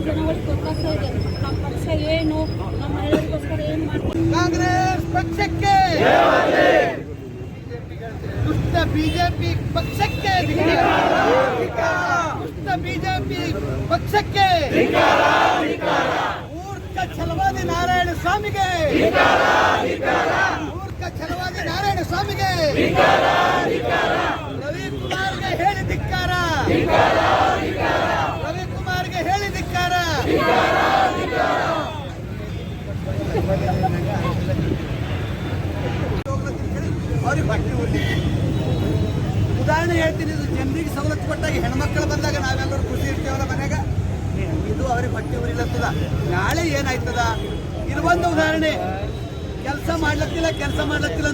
ಜನಗಳಿಗೆ ಗೊತ್ತಾಗ್ತಾ ಇದೆ ನಮ್ಮ ಪಕ್ಷ ಏನು, ನಮ್ಮ ಮಹಿಳೆಯರಿಗೋಸ್ಕರ ಏನು ಮಾಡ್ತೀವಿ. ಕಾಂಗ್ರೆಸ್ ಪಕ್ಷಕ್ಕೆ ದುಷ್ಟ ಬಿಜೆಪಿ ಪಕ್ಷಕ್ಕೆ ದುಷ್ಟ ಬಿಜೆಪಿ ಪಕ್ಷಕ್ಕೆ ಮೂರ್ಖ ಛಲವಾದಿ ನಾರಾಯಣ ಸ್ವಾಮಿಗೆ ಮೂರ್ಖ ಛಲವಾದಿ ನಾರಾಯಣ ಸ್ವಾಮಿಗೆ ರವಿಕುಮಾರ್ಗೆ ಹೇಳಿ ಧಿಕ್ಕಾರ ರವಿಕುಮಾರ್ಗೆ ಹೇಳಿ ಧಿಕ್ಕಾರ ಅವ್ರಿಗೆ ಬಟ್ಟೆ ಹೋಗ್ಲಿ. ಉದಾಹರಣೆ ಹೇಳ್ತೀನಿ, ಇದು ಜನರಿಗೆ ಸವಲತ್ತು ಕೊಟ್ಟಾಗ ಹೆಣ್ಮಕ್ಳು ಬಂದಾಗ ನಾವೆಲ್ಲರೂ ಖುಷಿ ಇರ್ತೇವಲ್ಲ ಮನೆಯಾಗ, ಇದು ಅವ್ರಿಗೆ ಬಟ್ಟೆ ಉರಿಲತ್ತದ. ನಾಳೆ ಏನಾಯ್ತದ? ಇದು ಒಂದು ಉದಾಹರಣೆ. ಕೆಲಸ ಮಾಡ್ಲತ್ತಿಲ್ಲ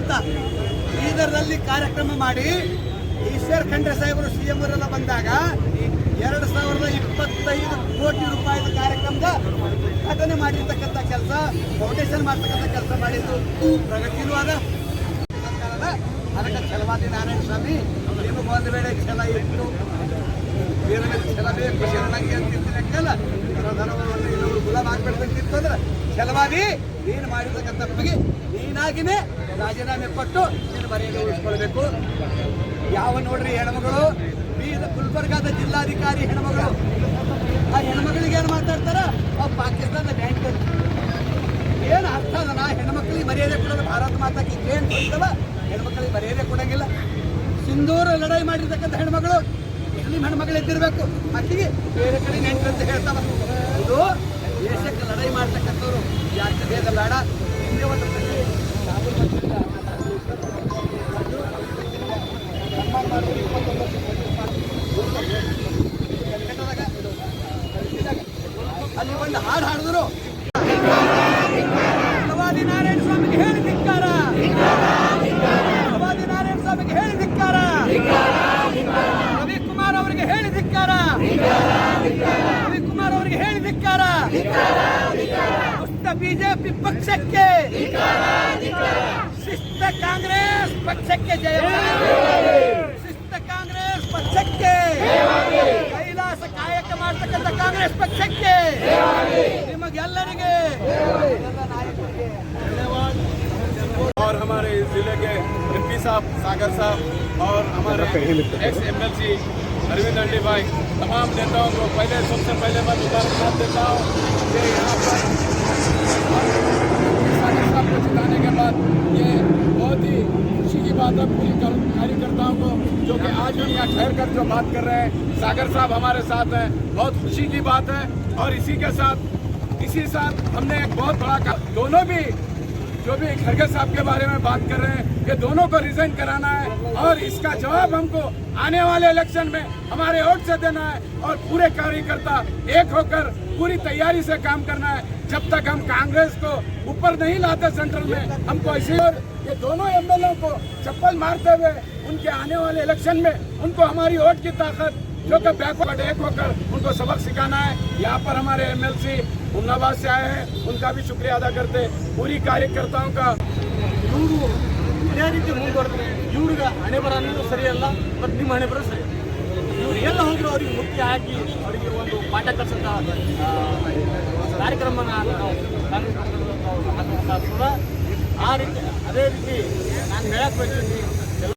ಅಂತ ಬೀದರ್ನಲ್ಲಿ ಕಾರ್ಯಕ್ರಮ ಮಾಡಿ ಈಶ್ವರ್ ಖಂಡ್ರೆ ಸಾಹೇಬರು CM ಅವರೆಲ್ಲ ಬಂದಾಗ 2025 ಕೋಟಿ ರೂಪಾಯಿದ ಕಾರ್ಯಕ್ರಮದ ಘಟನೆ ಮಾಡಿರ್ತಕ್ಕಂಥ ಕೆಲಸ, ಫೌಂಡೇಶನ್ ಮಾಡ್ತಕ್ಕಂಥ ಕೆಲಸ ಮಾಡಿದ್ದು ಪ್ರಗತಿನೂ ಅದ. ಅದಕ್ಕೆ ಛಲವಾದಿ ನಾರಾಯಣ ಸ್ವಾಮಿ ನಿಮಗೆ ಒಂದು ವೇಳೆ ಛಲ ಇತ್ತು, ಬೇರೆ ಛಲ ಬೇಕು ಶರಣಂಗೆ ಅಂತಿರ್ತಿರಕ್ಕಲ್ಲ, ಧನವನ್ನು ಇನ್ನೊಬ್ರು ಗುಲಾಮ್ ಆಗ್ಬಿಡ್ಬೇಕಿತ್ತು ಅಂದ್ರೆ ಛಲವಾದಿ ನೀನು ಮಾಡಿರ್ತಕ್ಕಂಥ ತಪ್ಪಿಗೆ ನೀನಾಗಿನೇ ರಾಜೀನಾಮೆ ಕೊಟ್ಟು ನೀನು ಮರ್ಯಾದೆ ಉಳಿಸ್ಕೊಳ್ಬೇಕು. ಯಾವ ನೋಡ್ರಿ ಹೆಣ್ಮಗಳು ಗುಲ್ಬರ್ಗಾದ ಜಿಲ್ಲಾಧಿಕಾರಿ ಹೆಣ್ಮಗಳು, ಆ ಹೆಣ್ಮಗಳಿಗೆ ಏನು ಮಾತಾಡ್ತಾರ? ಆ ಪಾಕಿಸ್ತಾನದ ಬ್ಯಾಂಕ್ ಏನು ಅರ್ಥ ಅದನ? ಹೆಣ್ಮಕ್ಳಿಗೆ ಮರ್ಯಾದೆ ಕೊಡೋದು ಭಾರತ ಮಾತಾಕಿ ಏನು ಕೊಡ್ತವ, ಹೆಣ್ಮಕ್ಳಿಗೆ ಮರ್ಯಾದೆ ಕೊಡಂಗಿಲ್ಲ. ಸಿಂಧೂರು ಲಡಾಯಿ ಮಾಡಿರ್ತಕ್ಕಂಥ ಹೆಣ್ಮಗಳು ಮುಸ್ಲಿಂ ಹೆಣ್ಮಗಳು ಎದ್ದಿರಬೇಕು, ಮತ್ತಿಗೆ ಬೇರೆ ಕಡೆ ನೆಂಟು ಅಂತ ಹೇಳ್ತಾವ. ಇದು ದೇಶಕ್ಕೆ ಲಡಾಯಿ ಮಾಡ್ತಕ್ಕಂಥವ್ರು ಯಾಕೆ ಬೇಗ ಬೇಡ. ಹಿಂದೆ ಒಂದು ಪ್ರಶ್ನೆ ಅಲ್ಲಿ ಒಂದು ಹಾಡು ಹಾಡಿದ್ರು, ಛಲವಾದಿ ನಾರಾಯಣ ಸ್ವಾಮಿಗೆ ಹೇಳಿ ಧಿಕ್ಕಾರ, ಛಲವಾದಿ ನಾರಾಯಣ ಸ್ವಾಮಿಗೆ ಹೇಳಿ ಧಿಕ್ಕಾರ, ರವಿಕುಮಾರ್ ಅವರಿಗೆ ಹೇಳಿ ಧಿಕ್ಕಾರ, ರವಿಕುಮಾರ್ ಅವರಿಗೆ ಹೇಳಿ ಧಿಕ್ಕಾರ. ದುಷ್ಟ ಬಿಜೆಪಿ ಪಕ್ಷಕ್ಕೆ, ಶಿಷ್ಟ ಕಾಂಗ್ರೆಸ್ ಪಕ್ಷಕ್ಕೆ ಜಯವಾಗಲಿ, ಶಿಷ್ಟ ಕಾಂಗ್ರೆಸ್ ಪಕ್ಷಕ್ಕೆ, ಕೈಲಾಸ ಕಾಯಕ ಮಾಡ್ತಕ್ಕಂಥ ಕಾಂಗ್ರೆಸ್ ಪಕ್ಷಕ್ಕೆ ನಿಮಗೆಲ್ಲರಿಗೆ और हमारे इस जिले के MP साहब सागर साहब और हमारे एक्स MLC अरविंद अंडी भाई, तमाम नेताओं को सबसे पहले मैं मुबारकबाद देता हूँ कि यहाँ पर सागर साहब को जिताने के बाद ये बहुत ही खुशी की बात है पूरी कार्यकर्ताओं को, जो कि आज हम यहाँ ठहर कर जो बात कर रहे हैं, सागर साहब हमारे साथ हैं, बहुत खुशी की बात है। और इसी साथ हमने एक बहुत बड़ा दोनों भी जो भी खड़गे साहब के बारे में बात कर रहे हैं, ये दोनों को रिजाइन कराना है और इसका जवाब हमको आने वाले इलेक्शन में हमारे वोट से देना है। और पूरे कार्यकर्ता एक होकर पूरी तैयारी से काम करना है। जब तक हम कांग्रेस को ऊपर नहीं लाते सेंट्रल में, हमको ऐसे और ये दोनों MLA को चप्पल मारते हुए उनके आने वाले इलेक्शन में उनको हमारी वोट की ताकत जो कि बैकवर्ड एक होकर उनको सबक सिखाना है। यहाँ पर हमारे MLC उमनाबाद से आए हैं, उनका भी शुक्रिया अदा करते पूरी कार्यकर्ताओं का। ಇವರು ಇದೇ ರೀತಿ ಮುಂದುವರೆದ್ರೆ ಇವ್ರಿಗೆ ಹಣೆ ಬರ ಅನ್ನೋದು ಸರಿಯಲ್ಲ, ಮತ್ತು ನಿಮ್ಮ ಹಣೆ ಬರೋ ಸರಿ. ಇವ್ರು ಎಲ್ಲ ಹೋದ್ರು ಅವ್ರಿಗೆ ಮುಖ್ಯ ಹಾಕಿ ಅವರಿಗೆ ಒಂದು ಪಾಠ ಕಲಿಸಂತ ಕಾರ್ಯಕ್ರಮನ ನಾವು ಕಾಂಗ್ರೆಸ್ ಪಕ್ಷದ ಆ ರೀತಿ ಅದೇ ರೀತಿ ನಾನು ಹೇಳಕ್ಕೆ ಬಯಸ್ತೀನಿ,